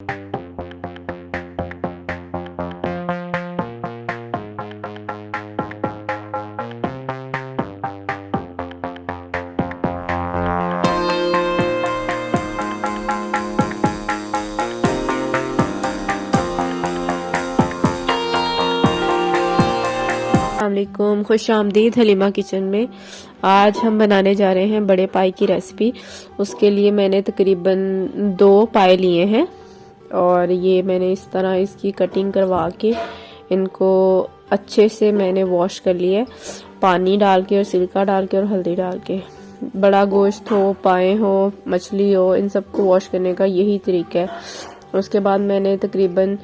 अस्सलामुअलैकुम, खुश आमदीद हलीमा किचन में। आज हम बनाने जा रहे हैं बड़े पाए की रेसिपी। उसके लिए मैंने तकरीबन 2 पाए लिए हैं और ये मैंने इस तरह इसकी कटिंग करवा के इनको अच्छे से मैंने वॉश कर लिया है, पानी डाल के और सिरका डाल के और हल्दी डाल के। बड़ा गोश्त हो, पाए हो, मछली हो, इन सबको वॉश करने का यही तरीका है। उसके बाद मैंने तकरीबन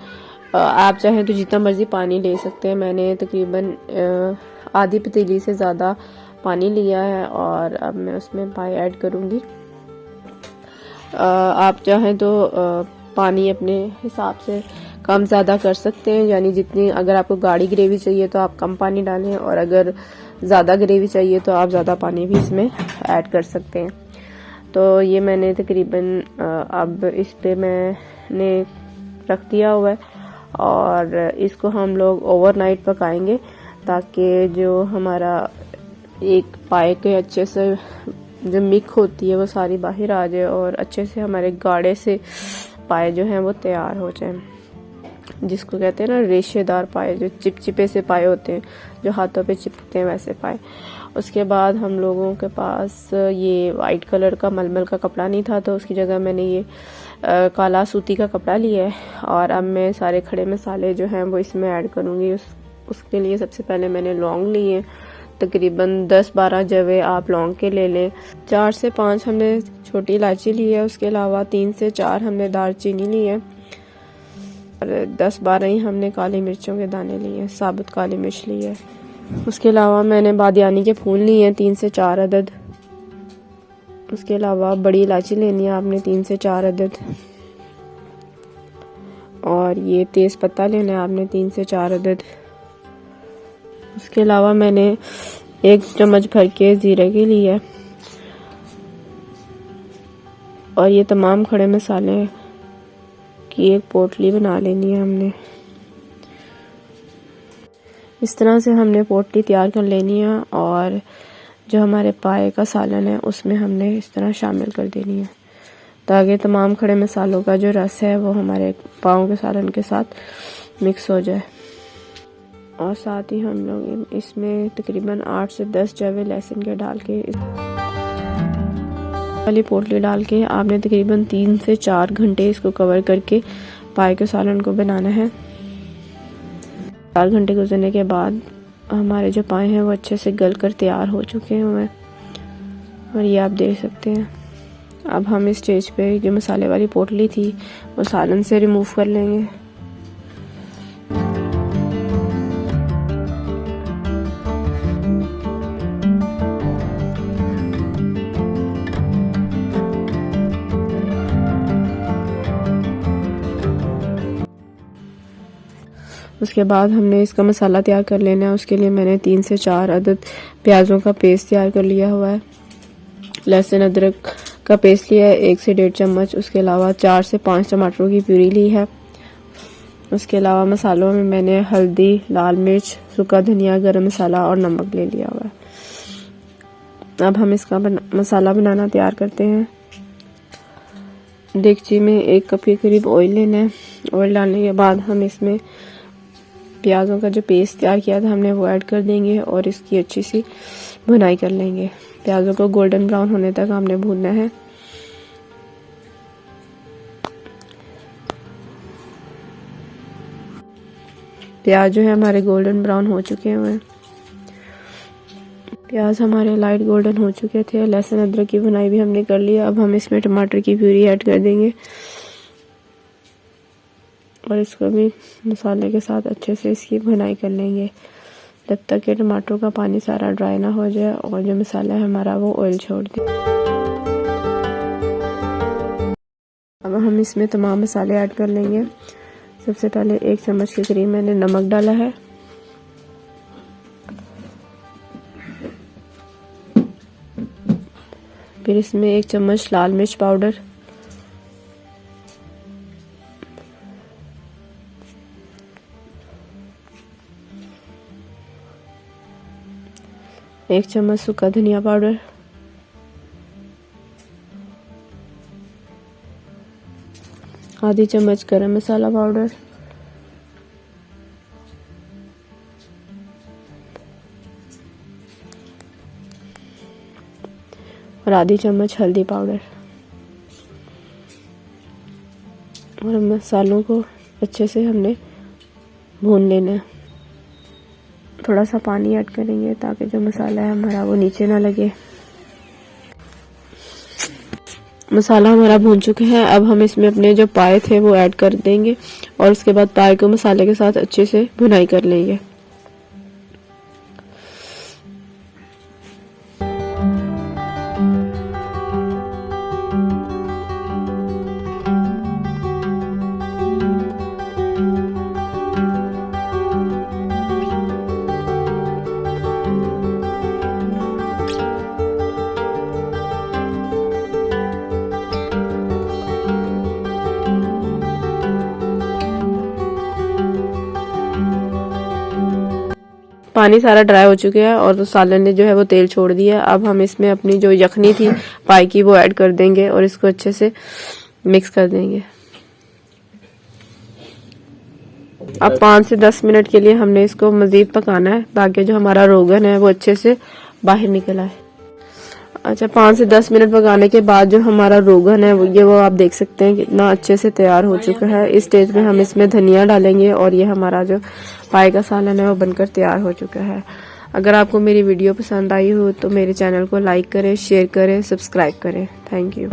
आप चाहें तो जितना मर्ज़ी पानी ले सकते हैं। मैंने तकरीबन आधी पतीली से ज़्यादा पानी लिया है और अब मैं उसमें पाए ऐड करूँगी। आप चाहें तो पानी अपने हिसाब से कम ज़्यादा कर सकते हैं, यानी जितनी, अगर आपको गाढ़ी ग्रेवी चाहिए तो आप कम पानी डालें और अगर ज़्यादा ग्रेवी चाहिए तो आप ज़्यादा पानी भी इसमें ऐड कर सकते हैं। तो ये मैंने तकरीबन अब इस पे मैंने रख दिया हुआ है और इसको हम लोग ओवरनाइट पकाएंगे ताकि जो हमारा एक पाए के अच्छे से जो मिक होती है वो सारी बाहर आ जाए और अच्छे से हमारे गाढ़े से पाए जो हैं वो तैयार हो जाएं, जिसको कहते हैं ना रेशेदार पाए, जो चिपचिपे से पाए होते हैं जो हाथों पे चिपकते हैं वैसे पाए। उसके बाद हम लोगों के पास ये वाइट कलर का मलमल का कपड़ा नहीं था तो उसकी जगह मैंने ये काला सूती का कपड़ा लिया है और अब मैं सारे खड़े मसाले जो हैं वो इसमें ऐड करूँगी। उसके लिए सबसे पहले मैंने लौंग लिए, तकरीबन 10-12 जवे आप लौंग के ले लें। 4 से 5 हमने छोटी इलायची ली है, उसके अलावा 3 से 4 हमने दालचीनी ली है और 10-12 ही हमने काली मिर्चों के दाने लिए हैं, साबुत काली मिर्च ली है। उसके अलावा मैंने बादियानी के फूल लिए हैं 3 से 4 अदद। उसके अलावा बड़ी इलायची लेनी है आपने 3 से 4 अदद और ये तेज पत्ता लेना है आपने 3 से 4 अदद। उसके अलावा मैंने 1 चम्मच भर के जीरे की ली है और ये तमाम खड़े मसाले की एक पोटली बना लेनी है हमने। इस तरह से हमने पोटली तैयार कर लेनी है और जो हमारे पाए का सालन है उसमें हमने इस तरह शामिल कर देनी है ताकि तमाम खड़े मसालों का जो रस है वो हमारे पाओ के सालन के साथ मिक्स हो जाए। और साथ ही हम लोग इसमें तकरीबन 8 से 10 जवे लहसुन के डाल के वाली पोटली डाल के आपने तकरीबन 3 से 4 घंटे इसको कवर करके पाए के सालन को बनाना है। 4 घंटे गुजरने के बाद हमारे जो पाए हैं वो अच्छे से गल कर तैयार हो चुके हैं और ये आप देख सकते हैं। अब हम इस स्टेज पे जो मसाले वाली पोटली थी वो सालन से रिमूव कर लेंगे। उसके बाद हमने इसका मसाला तैयार कर लेना है। उसके लिए मैंने 3 से 4 अदद प्याज़ों का पेस्ट तैयार कर लिया हुआ है। लहसुन अदरक का पेस्ट लिया है 1 से 1.5 चम्मच। उसके अलावा 4 से 5 टमाटरों की प्यूरी ली है। उसके अलावा मसालों में मैंने हल्दी, लाल मिर्च, सूखा धनिया, गरम मसाला और नमक ले लिया हुआ है। अब हम इसका मसाला बनाना तैयार करते हैं। देगची में 1 कप के करीब ऑयल लेना है। ऑयल डालने के बाद हम इसमें प्याज़ों का जो पेस्ट तैयार किया था हमने वो ऐड कर देंगे और इसकी अच्छी सी भुनाई कर लेंगे। प्याज़ों को गोल्डन ब्राउन होने तक हमने भूनना है। प्याज जो है हमारे गोल्डन ब्राउन हो चुके हैं। प्याज हमारे लाइट गोल्डन हो चुके थे। लहसुन अदरक की भुनाई भी हमने कर लिया। अब हम इसमें टमाटर की प्यूरी ऐड कर देंगे और इसको भी मसाले के साथ अच्छे से इसकी भुनाई कर लेंगे जब तक कि टमाटर का पानी सारा ड्राई ना हो जाए और जो मसाला है हमारा वो ऑयल छोड़ दे। अब हम इसमें तमाम मसाले ऐड कर लेंगे। सबसे पहले 1 चम्मच के करीब मैंने नमक डाला है। फिर इसमें 1 चम्मच लाल मिर्च पाउडर, 1 चम्मच सूखा धनिया पाउडर, आधी चम्मच गरम मसाला पाउडर, और आधी चम्मच हल्दी पाउडर। और मसालों को अच्छे से हमने भून लेना है। थोड़ा सा पानी ऐड करेंगे ताकि जो मसाला है हमारा वो नीचे ना लगे। मसाला हमारा भून चुके हैं। अब हम इसमें अपने जो पाए थे वो ऐड कर देंगे और उसके बाद पाए को मसाले के साथ अच्छे से भुनाई कर लेंगे। पानी सारा ड्राई हो चुका है और सालन ने जो है वो तेल छोड़ दिया। अब हम इसमें अपनी जो यखनी थी पाई की वो ऐड कर देंगे और इसको अच्छे से मिक्स कर देंगे। अब 5 से 10 मिनट के लिए हमने इसको मजीद पकाना है ताकि जो हमारा रोगन है वो अच्छे से बाहर निकल आए। अच्छा, 5 से 10 मिनट पकाने के बाद जो हमारा रोगन है वो आप देख सकते हैं कितना अच्छे से तैयार हो चुका है। इस स्टेज पे हम इसमें धनिया डालेंगे और ये हमारा जो पाए का सालन है वो बनकर तैयार हो चुका है। अगर आपको मेरी वीडियो पसंद आई हो तो मेरे चैनल को लाइक करें, शेयर करें, सब्सक्राइब करें। Thank you.